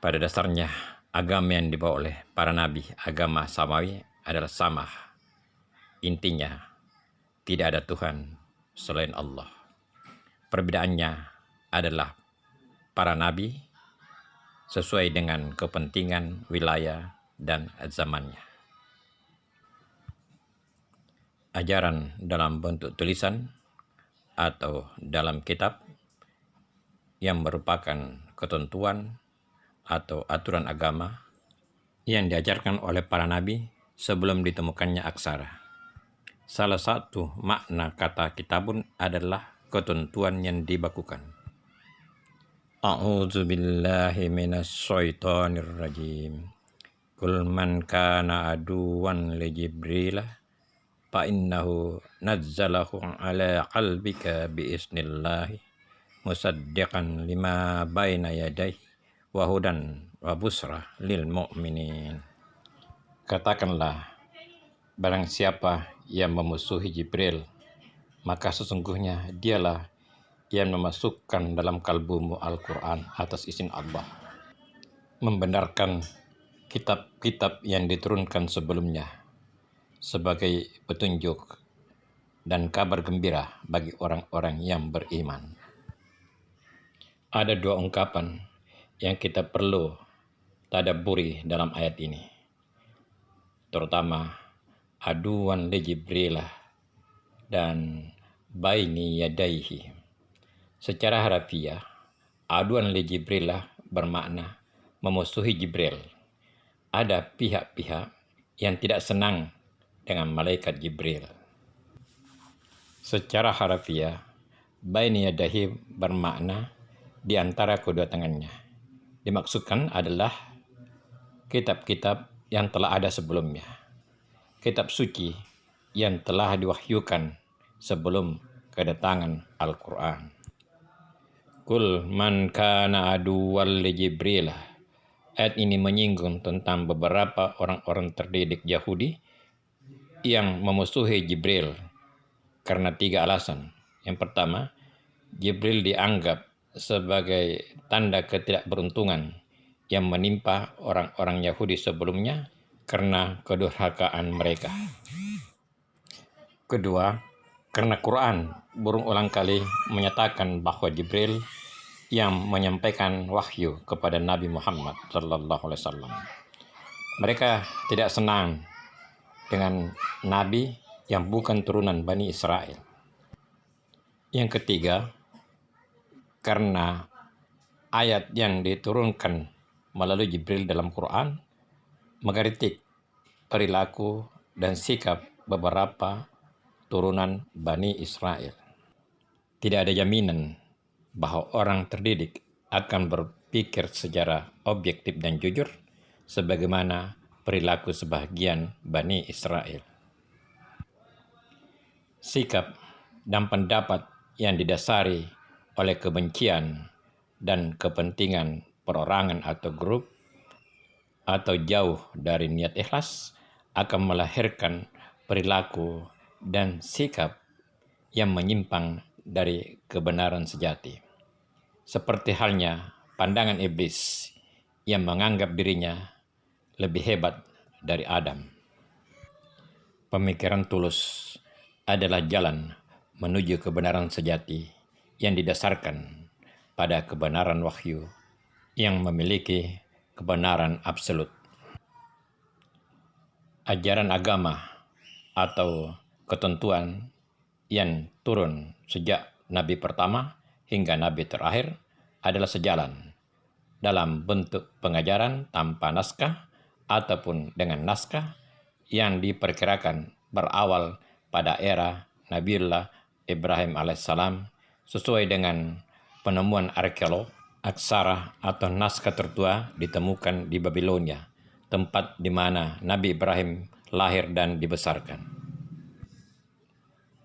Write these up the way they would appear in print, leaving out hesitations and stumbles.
Pada dasarnya, agama yang dibawa oleh para nabi, agama samawi, adalah sama. Intinya, tidak ada Tuhan selain Allah. Perbedaannya adalah para nabi sesuai dengan kepentingan wilayah dan zamannya. Ajaran dalam bentuk tulisan atau dalam kitab yang merupakan ketentuan atau aturan agama yang diajarkan oleh para nabi sebelum ditemukannya aksara. Salah satu makna kata kitabun adalah ketentuan yang dibakukan. A'udzu billahi minasyaitonir rajim. Qul man kana aduwan li Jibril fa innahu nazzalahu ala qalbika bi isnillahi musaddiqan lima baina yadayhi wa hudan wa busra lil mu'minin. Katakanlah, barang siapa yang memusuhi Jibril, maka sesungguhnya dialah yang memasukkan dalam kalbumu Al-Quran atas izin Allah, membenarkan kitab-kitab yang diturunkan sebelumnya sebagai petunjuk dan kabar gembira bagi orang-orang yang beriman. Ada dua ungkapan yang kita perlu tadabburi dalam ayat ini, terutama aduwan li Jibril dan baini yadaihi. Secara harafiah, aduwan li Jibril bermakna memusuhi Jibril. Ada pihak-pihak yang tidak senang dengan malaikat Jibril. Secara harafiah, baini yadaihi bermakna di antara kedua tangannya. Dimaksudkan adalah kitab-kitab yang telah ada sebelumnya, kitab suci yang telah diwahyukan sebelum kedatangan Al-Quran. Qul man kana aduwwan li Jibril. Ayat ini menyinggung tentang beberapa orang-orang terdidik Yahudi yang memusuhi Jibril karena 3 alasan. Yang pertama, Jibril dianggap sebagai tanda ketidakberuntungan yang menimpa orang-orang Yahudi sebelumnya karena kedurhakaan mereka. Kedua, karena Quran berulang kali menyatakan bahwa Jibril yang menyampaikan wahyu kepada Nabi Muhammad SAW. Mereka tidak senang dengan Nabi yang bukan turunan Bani Israel. Yang ketiga, karena ayat yang diturunkan melalui Jibril dalam Quran mengkritik perilaku dan sikap beberapa turunan Bani Israel. Tidak ada jaminan bahwa orang terdidik akan berpikir secara objektif dan jujur sebagaimana perilaku sebagian Bani Israel. Sikap dan pendapat yang didasari oleh kebencian dan kepentingan perorangan atau grup atau jauh dari niat ikhlas akan melahirkan perilaku dan sikap yang menyimpang dari kebenaran sejati. Seperti halnya pandangan iblis yang menganggap dirinya lebih hebat dari Adam. Pemikiran tulus adalah jalan menuju kebenaran sejati yang didasarkan pada kebenaran wahyu yang memiliki kebenaran absolut. Ajaran agama atau ketentuan yang turun sejak Nabi pertama hingga Nabi terakhir adalah sejalan dalam bentuk pengajaran tanpa naskah ataupun dengan naskah yang diperkirakan berawal pada era Nabiullah Ibrahim alaihissalam sesuai dengan penemuan arkeolog. Aksara atau naskah tertua ditemukan di Babilonia, tempat di mana Nabi Ibrahim lahir dan dibesarkan.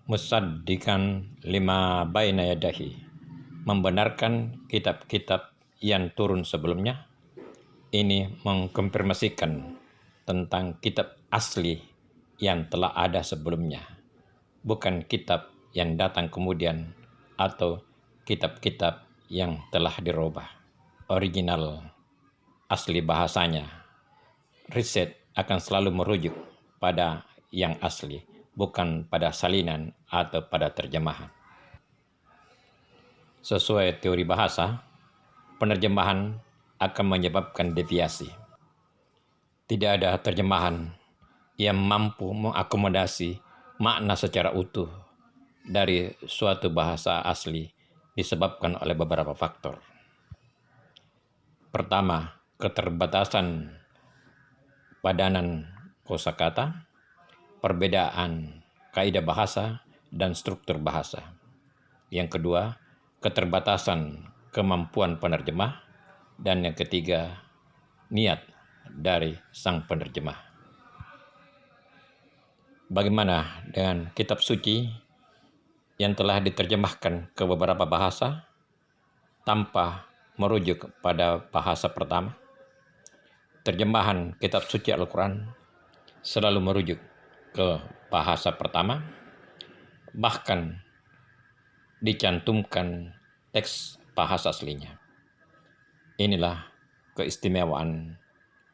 Musaddiqan lima baina yadahi, membenarkan kitab-kitab yang turun sebelumnya. Ini mengkonfirmasikan tentang kitab asli yang telah ada sebelumnya, bukan kitab yang datang kemudian atau kitab-kitab yang telah dirubah. Original asli bahasanya. Riset akan selalu merujuk pada yang asli, bukan pada salinan atau pada terjemahan. Sesuai teori bahasa, penerjemahan akan menyebabkan deviasi. Tidak ada terjemahan yang mampu mengakomodasi makna secara utuh dari suatu bahasa asli disebabkan oleh beberapa faktor. Pertama, keterbatasan padanan kosakata, perbedaan kaidah bahasa dan struktur bahasa. Yang kedua, keterbatasan kemampuan penerjemah, dan yang ketiga, niat dari sang penerjemah. Bagaimana dengan kitab suci yang telah diterjemahkan ke beberapa bahasa tanpa merujuk pada bahasa pertama? Terjemahan kitab suci Al-Quran selalu merujuk ke bahasa pertama, bahkan dicantumkan teks bahasa aslinya. Inilah keistimewaan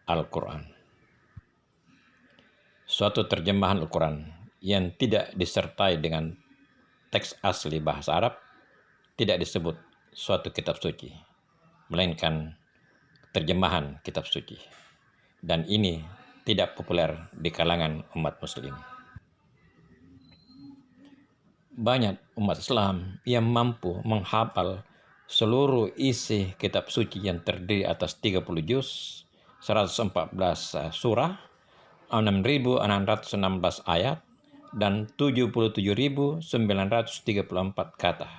Al-Quran. Suatu terjemahan Al-Quran yang tidak disertai dengan teks asli bahasa Arab tidak disebut suatu kitab suci, melainkan terjemahan kitab suci. Dan ini tidak populer di kalangan umat muslim. Banyak umat Islam yang mampu menghafal seluruh isi kitab suci yang terdiri atas 30 juz, 114 surah, 6.616 ayat, dan 77.934 kata.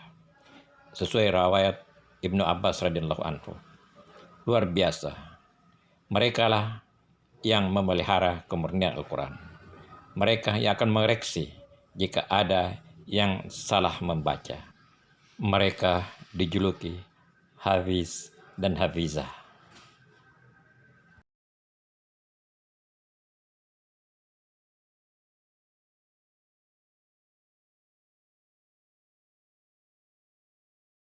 Sesuai riwayat Ibnu Abbas radhiyallahu anhu. Luar biasa. Mereka lah yang memelihara kemurnian Al-Quran. Mereka yang akan mengoreksi jika ada yang salah membaca. Mereka dijuluki Hafiz dan Hafizah.